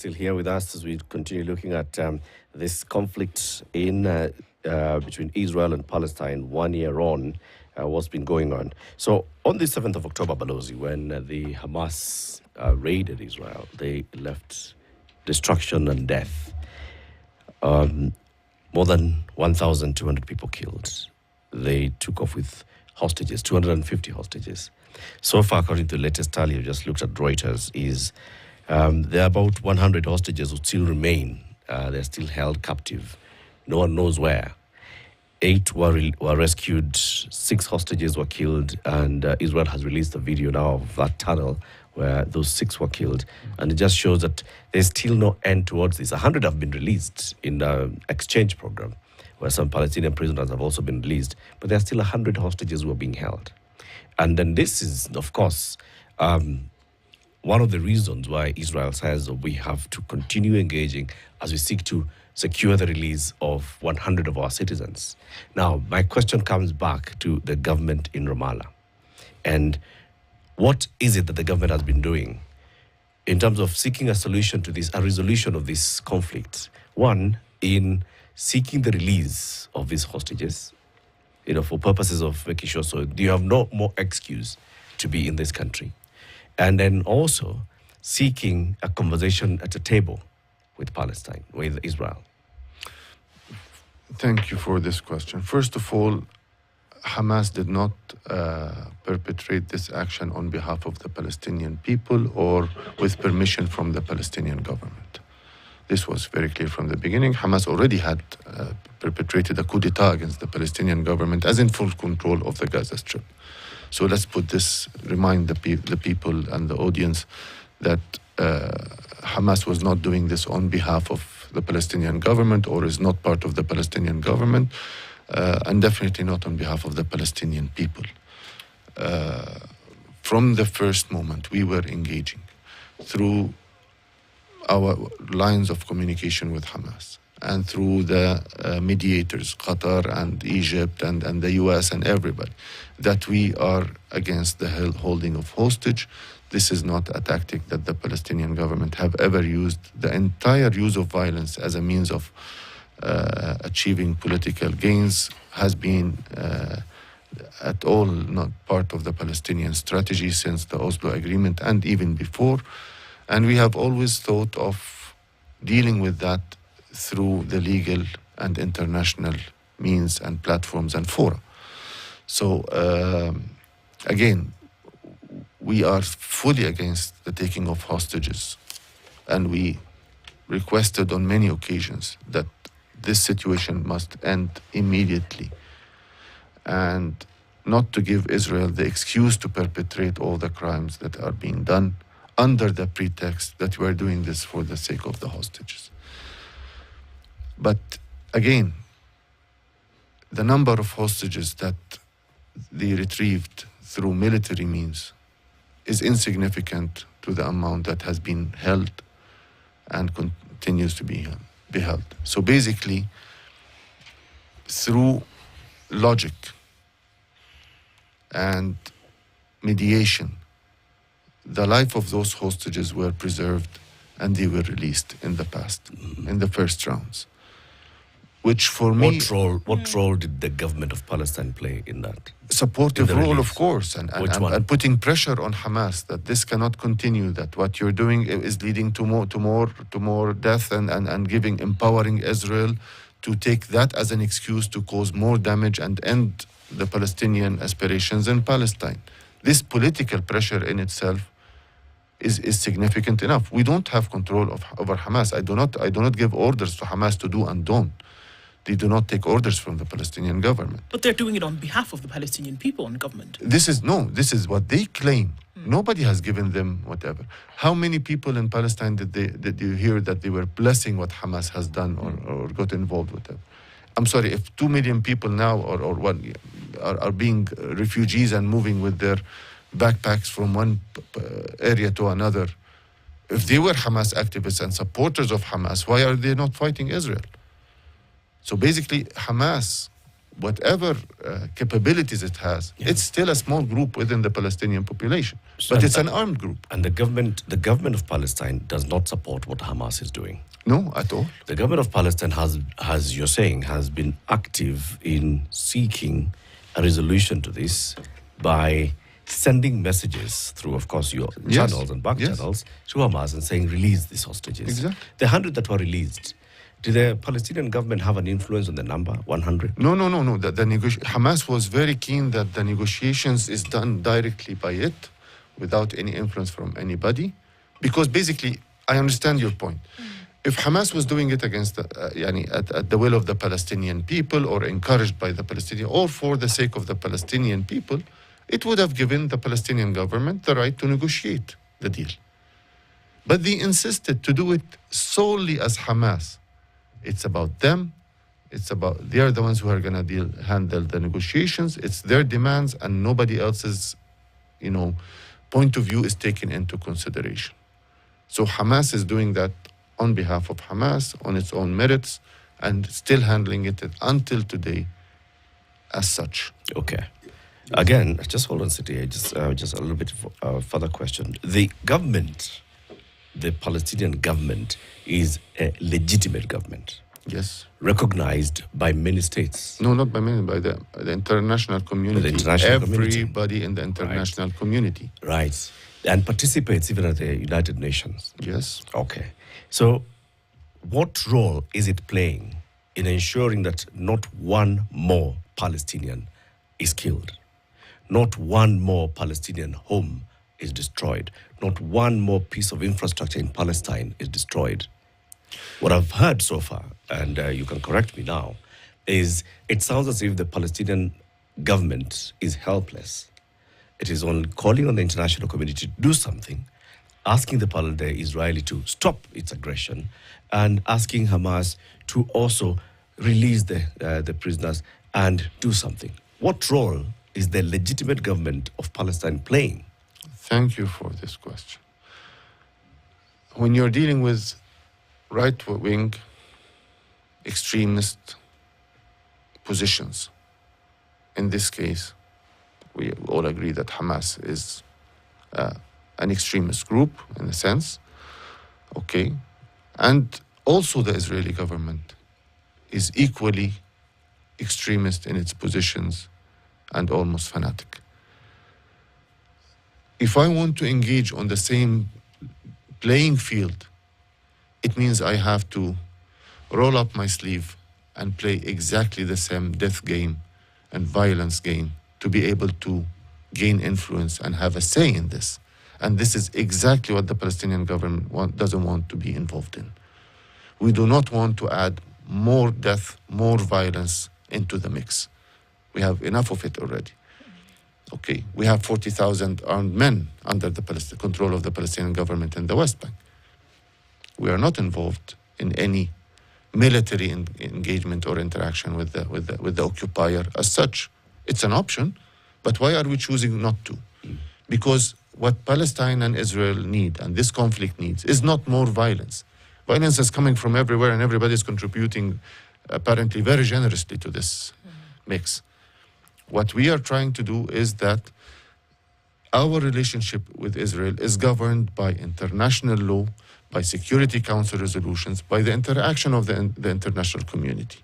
Still here with us as we continue looking at this conflict in between Israel and Palestine 1 year on, what's been going on. So on the 7th of October, Balozi, when the Hamas raided Israel, they left destruction and death. More than 1,200 people killed. They took off with hostages, 250 hostages. So far, according to the latest tally, I just looked at Reuters, is there are about 100 hostages who still remain. They're still held captive. No one knows where. 8 were rescued, 6 hostages were killed, and Israel has released a video now of that tunnel where those 6 were killed. And it just shows that there's still no end towards this. 100 have been released in the exchange program, where some Palestinian prisoners have also been released, but there are still 100 hostages who are being held. And then this is, of course, one of the reasons why Israel says we have to continue engaging as we seek to secure the release of 100 of our citizens. Now, my question comes back to the government in Ramallah. And what is it that the government has been doing in terms of seeking a solution to this, a resolution of this conflict? One, in seeking the release of these hostages, for purposes of making sure so you have no more excuse to be in this country. And then also seeking a conversation at a table with Palestine, with Israel. Thank you for this question. First of all, Hamas did not perpetrate this action on behalf of the Palestinian people or with permission from the Palestinian government. This was very clear from the beginning. Hamas already had perpetrated a coup d'etat against the Palestinian government as in full control of the Gaza Strip. So let's remind the people and the audience that Hamas was not doing this on behalf of the Palestinian government or is not part of the Palestinian government, and definitely not on behalf of the Palestinian people. From the first moment, we were engaging through our lines of communication with Hamas and through the mediators, Qatar and Egypt and the US and everybody, that we are against the holding of hostage. This is not a tactic that the Palestinian government have ever used. The entire use of violence as a means of achieving political gains has been at all not part of the Palestinian strategy since the Oslo Agreement and even before. And we have always thought of dealing with that through the legal and international means and platforms and fora. So, again, we are fully against the taking of hostages. And we requested on many occasions that this situation must end immediately and not to give Israel the excuse to perpetrate all the crimes that are being done under the pretext that we're doing this for the sake of the hostages. But again, the number of hostages that they retrieved through military means is insignificant to the amount that has been held and continues to be held. So basically, through logic and mediation, the life of those hostages were preserved and they were released in the past, in the first rounds. Which for me... What role did the government of Palestine play in that? Supportive role, of course, and putting pressure on Hamas that this cannot continue, that what you're doing is leading to more death and empowering Israel to take that as an excuse to cause more damage and end the Palestinian aspirations in Palestine. This political pressure in itself is significant enough. We don't have control over Hamas. I do not give orders to Hamas to do and don't. They do not take orders from the Palestinian government. But they're doing it on behalf of the Palestinian people and government. This is what they claim. Nobody has given them whatever. How many people in Palestine did you hear that they were blessing what Hamas has done or got involved with them? I'm sorry, if 2 million people now are being refugees and moving with their backpacks from one area to another, if they were Hamas activists and supporters of Hamas, why are they not fighting Israel? So basically, Hamas whatever capabilities it has, it's still a small group within the Palestinian population. So- But it's an armed group. And the government of Palestine does not support what Hamas is doing. No, at all. The government of Palestine has you're saying, has been active in seeking a resolution to this by sending messages through, of course, your Yes. channels and back Yes. channels to Hamas and saying, release these hostages. Exactly. The 100 that were released, did the Palestinian government have an influence on the number, 100? No. Hamas was very keen that the negotiations is done directly by it, without any influence from anybody, because basically, I understand your point. If Hamas was doing it against at the will of the Palestinian people, or encouraged by the Palestinian, or for the sake of the Palestinian people, it would have given the Palestinian government the right to negotiate the deal. But they insisted to do it solely as Hamas. It's about them. They are the ones who are going to handle the negotiations. It's their demands, and nobody else's, point of view is taken into consideration. So Hamas is doing that on behalf of Hamas, on its own merits, and still handling it until today as such. Okay. Again, just hold on, City. Just a little bit further question. The government, the Palestinian government, is a legitimate government, Yes. recognized by many states. No, not by many, by the international community. international community. Everybody in the international community. Right. And participates even at the United Nations. Yes. Okay. So, what role is it playing in ensuring that not one more Palestinian is killed? Not one more Palestinian home is destroyed. Not one more piece of infrastructure in Palestine is destroyed. What I've heard so far, and you can correct me now, is it sounds as if the Palestinian government is helpless. It is on calling on the international community to do something, asking the Israeli to stop its aggression, and asking Hamas to also release the prisoners and do something. What role is the legitimate government of Palestine playing? Thank you for this question. When you're dealing with right-wing extremist positions, in this case, we all agree that Hamas is an extremist group in a sense, okay? And also the Israeli government is equally extremist in its positions and almost fanatic. If I want to engage on the same playing field, it means I have to roll up my sleeve and play exactly the same death game and violence game to be able to gain influence and have a say in this. And this is exactly what the Palestinian government doesn't want to be involved in. We do not want to add more death, more violence into the mix. We have enough of it already. Okay, we have 40,000 armed men under the control of the Palestinian government in the West Bank. We are not involved in any military engagement or interaction with the occupier as such. It's an option, but why are we choosing not to? Because what Palestine and Israel need, and this conflict needs, is not more violence. Violence is coming from everywhere, and everybody is contributing apparently very generously to this mix. What we are trying to do is that our relationship with Israel is governed by international law, by Security Council resolutions, by the interaction of the international community.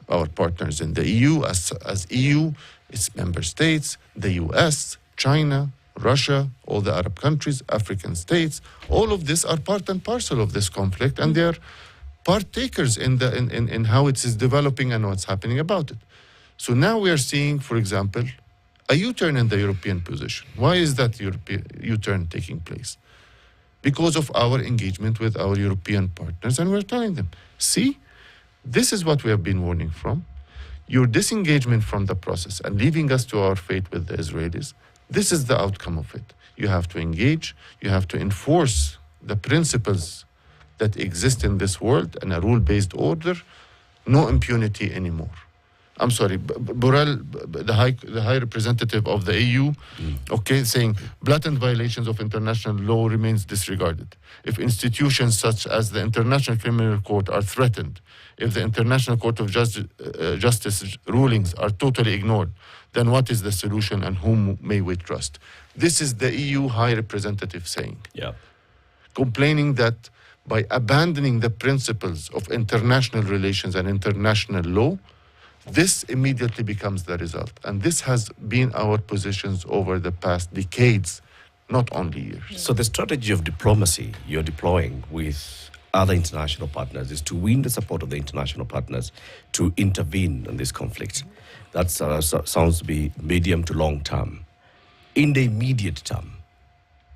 Our partners in the EU, as EU, its member states, the US, China, Russia, all the Arab countries, African states, all of this are part and parcel of this conflict, and they're partakers in how it is developing and what's happening about it. So now we are seeing, for example, a U-turn in the European position. Why is that U-turn taking place? Because of our engagement with our European partners, and we're telling them, see, this is what we have been warning from. Your disengagement from the process and leaving us to our fate with the Israelis, this is the outcome of it. You have to engage, you have to enforce the principles that exist in this world and a rule-based order, no impunity anymore. I'm sorry, Borrell, the high representative of the EU, okay, saying blatant violations of international law remains disregarded. If institutions such as the International Criminal Court are threatened, if the International Court of Justice rulings are totally ignored, then what is the solution and whom may we trust? This is the EU high representative saying. Yeah. Complaining that by abandoning the principles of international relations and international law, this immediately becomes the result. And this has been our positions over the past decades, not only years. So the strategy of diplomacy you're deploying with other international partners is to win the support of the international partners to intervene in this conflict. That sounds to be medium to long term. In the immediate term,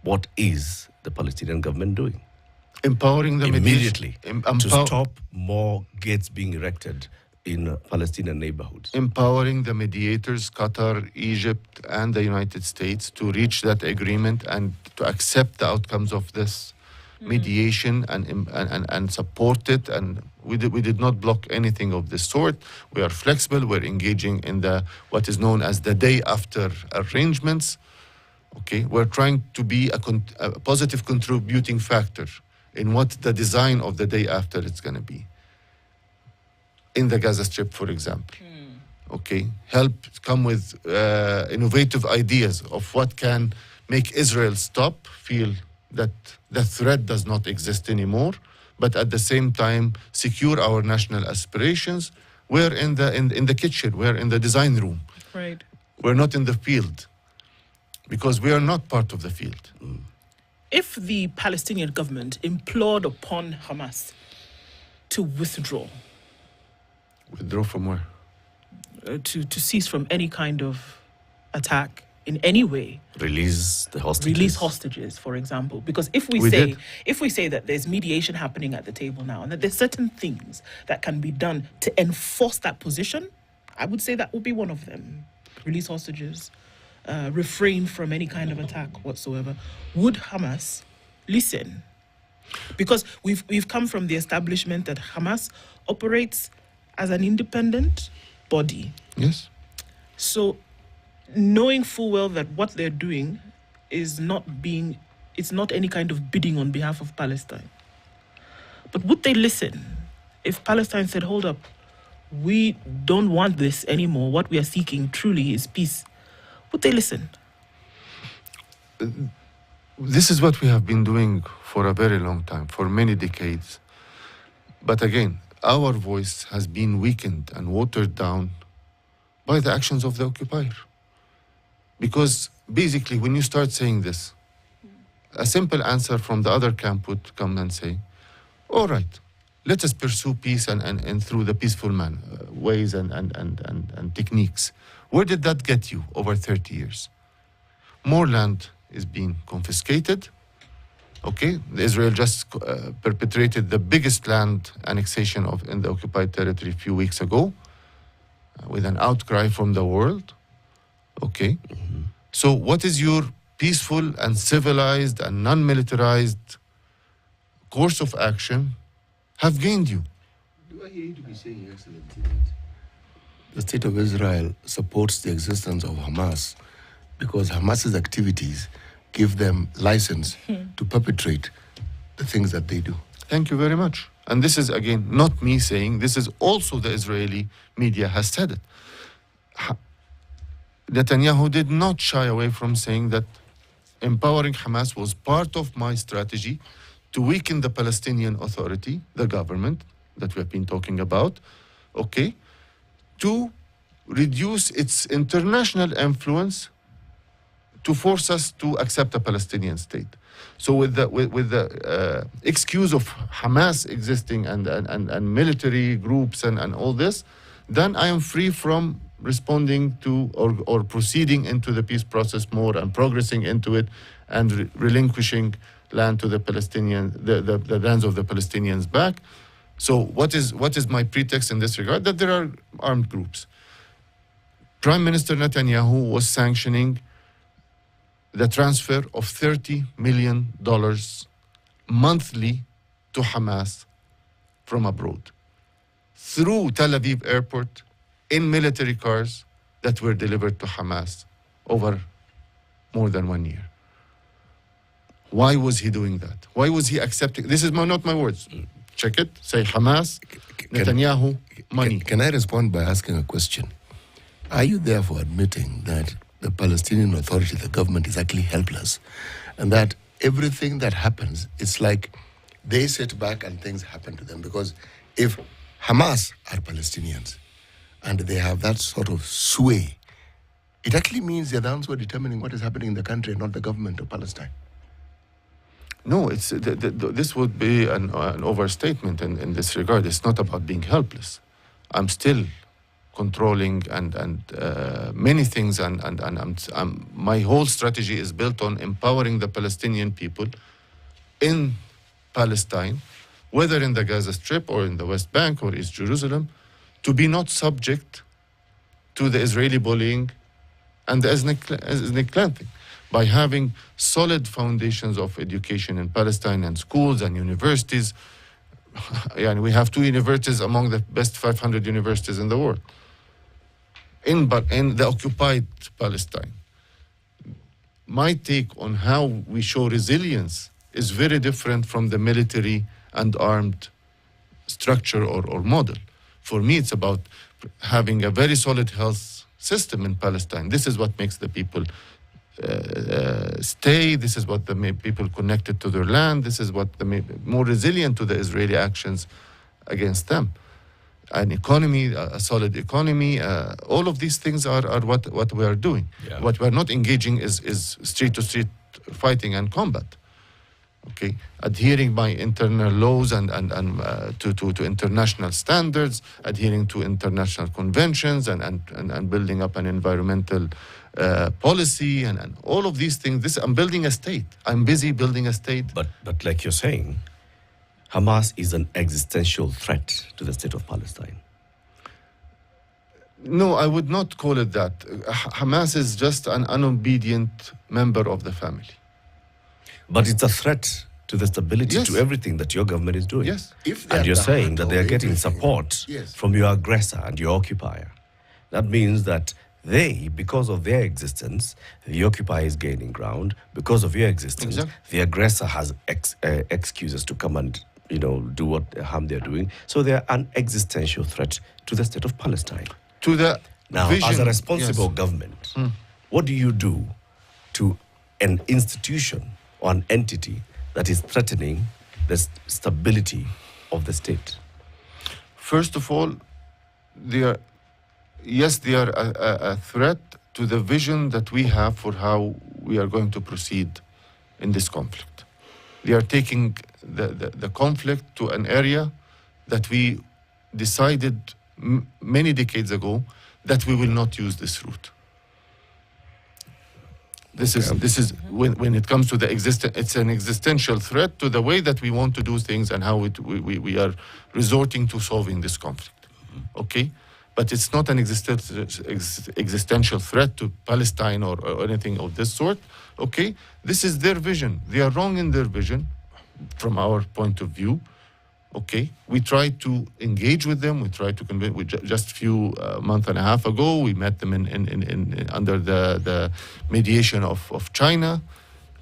what is the Palestinian government doing? Empowering them Immediately to stop more gates being erected in Palestinian neighborhoods. Empowering the mediators, Qatar, Egypt, and the United States to reach that agreement and to accept the outcomes of this mediation and support it. And we did not block anything of this sort. We are flexible. We're engaging in what is known as the day after arrangements. Okay, we're trying to be a positive contributing factor in what the design of the day after it's going to be. In the Gaza Strip, for example. Okay, help come with innovative ideas of what can make Israel stop, feel that the threat does not exist anymore, but at the same time secure our national aspirations. We're in the kitchen, we're in the design room. Right. We're not in the field because we are not part of the field. If the Palestinian government implored upon Hamas to withdraw from where? To cease from any kind of attack in any way. Release the hostages. Release hostages, for example. Because if we say that there's mediation happening at the table now and that there's certain things that can be done to enforce that position, I would say that would be one of them. Release hostages, refrain from any kind of attack whatsoever. Would Hamas listen? Because we've come from the establishment that Hamas operates as an independent body. Yes. So knowing full well that what they're doing is it's not any kind of bidding on behalf of Palestine. But would they listen if Palestine said, hold up, we don't want this anymore. What we are seeking truly is peace. Would they listen? This is what we have been doing for a very long time, for many decades. But again, our voice has been weakened and watered down by the actions of the occupier. Because basically, when you start saying this, a simple answer from the other camp would come and say, all right, let us pursue peace and through the peaceful ways and techniques. Where did that get you over 30 years? More land is being confiscated. Okay, Israel just perpetrated the biggest land annexation in the occupied territory a few weeks ago with an outcry from the world. Okay, so what is your peaceful and civilized and non-militarized course of action have gained you? Do I hear you to be saying, Excellency, that the state of Israel supports the existence of Hamas because Hamas's activities give them license to perpetrate the things that they do? Thank you very much. And this is, again, not me saying, this is also the Israeli media has said it. Netanyahu did not shy away from saying that empowering Hamas was part of my strategy to weaken the Palestinian Authority, the government that we have been talking about, okay, to reduce its international influence to force us to accept a Palestinian state. So with the excuse of Hamas existing and military groups and all this, then I am free from responding to or proceeding into the peace process more and progressing into it and relinquishing land to the Palestinians, the lands of the Palestinians back. So what is my pretext in this regard? That there are armed groups. Prime Minister Netanyahu was sanctioning the transfer of $30 million monthly to Hamas from abroad through Tel Aviv airport in military cars that were delivered to Hamas over more than 1 year. Why was he doing that? Why was he accepting? This is not my words. Check it. Say Hamas, Netanyahu, money. Can I respond by asking a question? Are you therefore admitting that the Palestinian Authority, the government, is actually helpless, and that everything that happens, it's like they sit back and things happen to them? Because if Hamas are Palestinians and they have that sort of sway, it actually means they're the ones who are determining what is happening in the country and not the government of Palestine. No, it's this would be an overstatement in this regard. It's not about being helpless. I'm still controlling and many things, and my whole strategy is built on empowering the Palestinian people in Palestine, whether in the Gaza Strip or in the West Bank or East Jerusalem, to be not subject to the Israeli bullying and the ethnic cleansing, by having solid foundations of education in Palestine and schools and universities. Yeah, we have 2 universities among the best 500 universities in the world in the occupied Palestine. My take on how we show resilience is very different from the military and armed structure or model. For me, it's about having a very solid health system in Palestine. This is what makes the people stay. This is what the people connected to their land. This is what more resilient to the Israeli actions against them. An economy, a solid economy, all of these things are what we are doing. Yeah. What we are not engaging is street-to-street fighting and combat. Okay, adhering by internal laws and to international standards, adhering to international conventions, and building up an environmental policy and all of these things. I'm building a state. I'm busy building a state. But like you're saying, Hamas is an existential threat to the state of Palestine. No, I would not call it that. Hamas is just an unobedient member of the family. But it's a threat to the stability, Yes. to everything that your government is doing. Yes. And you're saying that they are getting support from your aggressor and your occupier. That means that they, because of their existence, the occupier is gaining ground. Because of your existence, Exactly. the aggressor has excuses to come and do what harm they're doing. So they're an existential threat to the state of Palestine. To the Now, vision, as a responsible yes. government, what do you do to an institution or an entity that is threatening the stability of the state? First of all, they are a threat to the vision that we have for how we are going to proceed in this conflict. They are taking the conflict to an area that we decided many decades ago that we will not use this route. This is when it comes to it's an existential threat to the way that we want to do things and how we are resorting to solving this conflict. Okay? But it's not an existential threat to Palestine or anything of this sort. Okay? This is their vision. They are wrong in their vision from our point of view. Okay? We try to engage with them. We try to convince. Just a few month and a half ago, we met them in under the mediation of China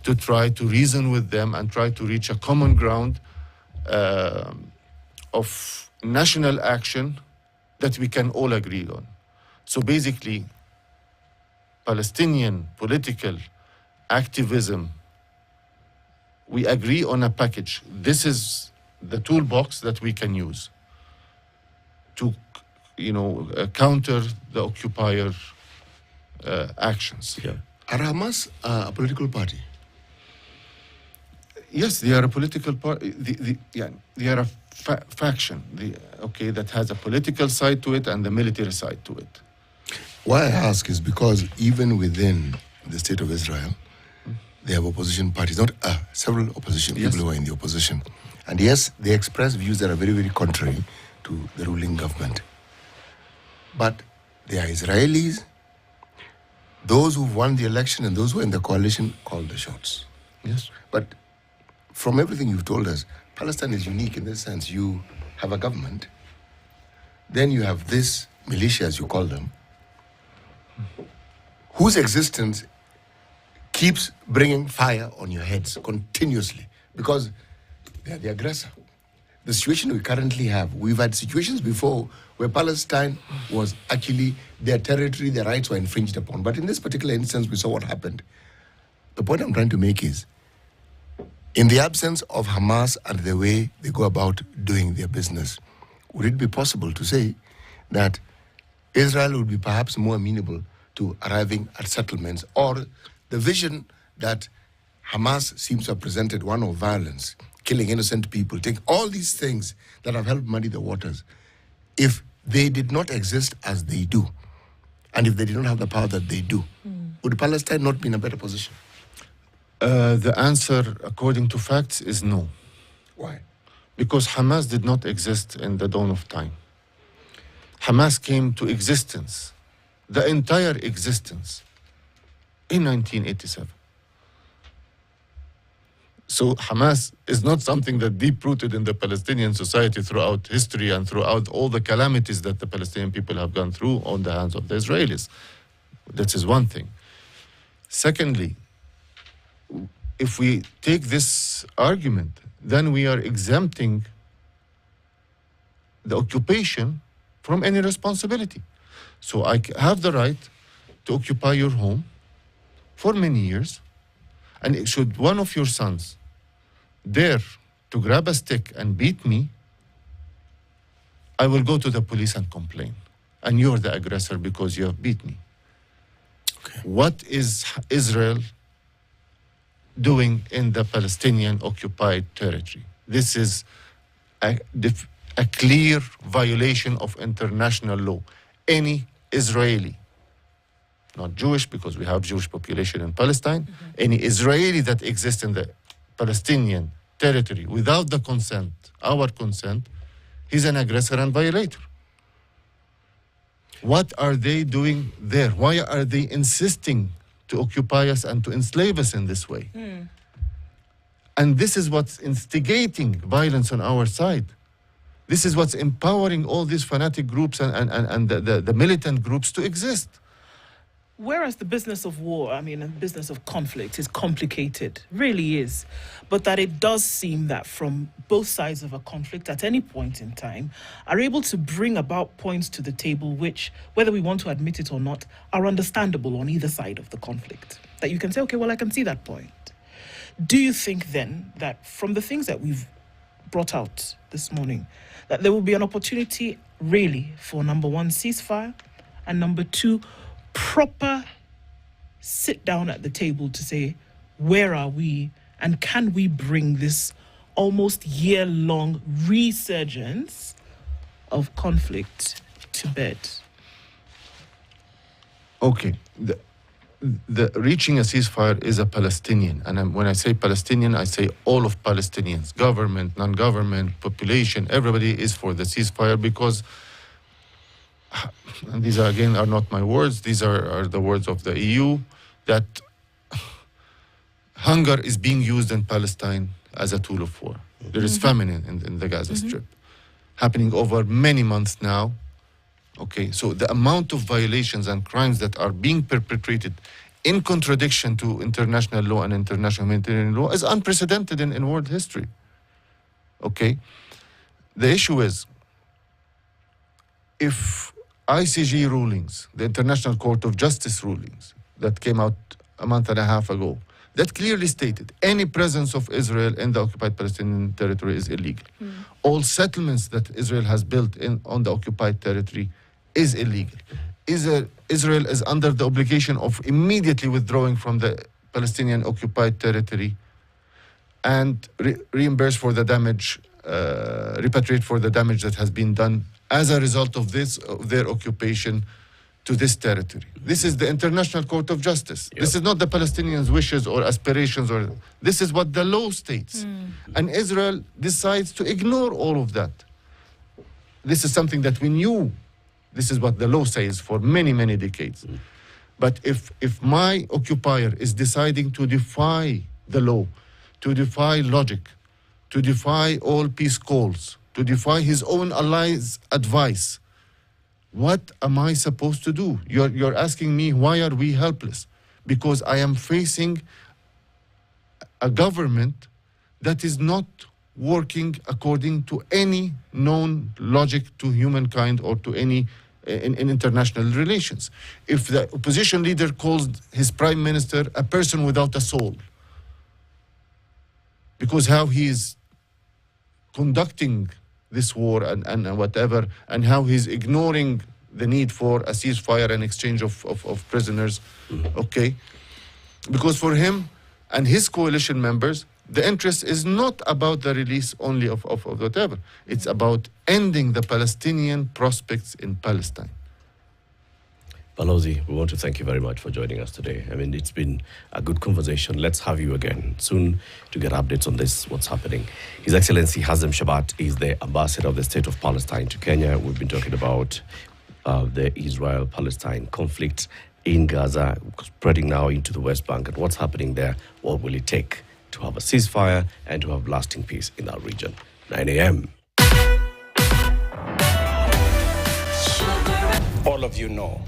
to try to reason with them and try to reach a common ground of national action that we can all agree on. So basically, Palestinian political activism, we agree on a package. This is the toolbox that we can use to, counter the occupier actions. Yeah. Are Hamas a political party? Yes, they are a political party. They are a faction. That has a political side to it and the military side to it. Why I ask is because even within the state of Israel, they have opposition parties, not several opposition Yes. people who are in the opposition. And yes, they express views that are very, very contrary to the ruling government. But they are Israelis. Those who won the election and those who are in the coalition call the shots. Yes. But from everything you've told us, Palestine is unique in this sense. You have a government, then you have this militia, as you call them, whose existence keeps bringing fire on your heads continuously because they are the aggressor. The situation we currently have, we've had situations before where Palestine was actually their territory, their rights were infringed upon. But in this particular instance, we saw what happened. The point I'm trying to make is, in the absence of Hamas and the way they go about doing their business, would it be possible to say that Israel would be perhaps more amenable to arriving at settlements, or the vision that Hamas seems to have presented, one of violence, killing innocent people, take all these things that have helped muddy the waters, if they did not exist as they do, and if they did not have the power that they do, would Palestine not be in a better position? The answer, according to facts, is no. Why? Because Hamas did not exist in the dawn of time. Hamas came to existence, the entire existence, in 1987. So Hamas is not something that deep-rooted in the Palestinian society throughout history and throughout all the calamities that the Palestinian people have gone through on the hands of the Israelis. That is one thing. Secondly, if we take this argument, then we are exempting the occupation from any responsibility. So I have the right to occupy your home for many years, and should one of your sons dare to grab a stick and beat me, I will go to the police and complain. And you're the aggressor because you have beat me. Okay. What is Israel doing in the Palestinian occupied territory? This is a clear violation of international law. Any Israeli, not Jewish because we have Jewish population in Palestine, any Israeli that exists in the Palestinian territory without the consent, our consent, he's an aggressor and violator. What are they doing there? Why are they insisting to occupy us and to enslave us in this way? And this is what's instigating violence on our side. This is what's empowering all these fanatic groups and the militant groups to exist. Whereas the business of war, I mean, the business of conflict is complicated, really is. But that it does seem that from both sides of a conflict at any point in time are able to bring about points to the table which, whether we want to admit it or not, are understandable on either side of the conflict. That you can say, okay, well, I can see that point. Do you think then that from the things that we've brought out this morning, that there will be an opportunity really for, number one, ceasefire, and number two, proper sit down at the table to say, where are we and can we bring this almost year-long resurgence of conflict to bed? Okay, the reaching a ceasefire is a Palestinian, and when I say Palestinian, I say all of Palestinians, government, non-government, population, everybody is for the ceasefire because, and these are, again, are not my words, these are the words of the EU, that hunger is being used in Palestine as a tool of war. There is famine in the Gaza Strip, happening over many months now. Okay, so the amount of violations and crimes that are being perpetrated in contradiction to international law and international humanitarian law is unprecedented in world history. Okay, the issue is, if ICJ rulings, the International Court of Justice rulings that came out a month and a half ago, that clearly stated any presence of Israel in the occupied Palestinian territory is illegal. All settlements that Israel has built on the occupied territory is illegal. Israel is under the obligation of immediately withdrawing from the Palestinian occupied territory and reimburse for the damage, repatriate for the damage that has been done as a result of their occupation to this territory. This is the International Court of Justice. Yep. This is not the Palestinians' wishes or aspirations, or this is what the law states. And Israel decides to ignore all of that. This is something that we knew. This is what the law says for many, many decades. But if my occupier is deciding to defy the law, to defy logic, to defy all peace calls, to defy his own allies' advice, What am I supposed to do? You're asking me, why are we helpless? Because I am facing a government that is not working according to any known logic to humankind or to any in international relations. If the opposition leader calls his prime minister a person without a soul, because how he is conducting this war and whatever, and how he's ignoring the need for a ceasefire and exchange of prisoners, okay? Because for him and his coalition members, the interest is not about the release only of whatever. It's about ending the Palestinian prospects in Palestine. Balozi, we want to thank you very much for joining us today. I mean, it's been a good conversation. Let's have you again soon to get updates on this, what's happening. His Excellency Hazem Shabat is the ambassador of the State of Palestine to Kenya. We've been talking about the Israel-Palestine conflict in Gaza, spreading now into the West Bank, and what's happening there. What will it take to have a ceasefire and to have lasting peace in our region? 9 a.m. All of you know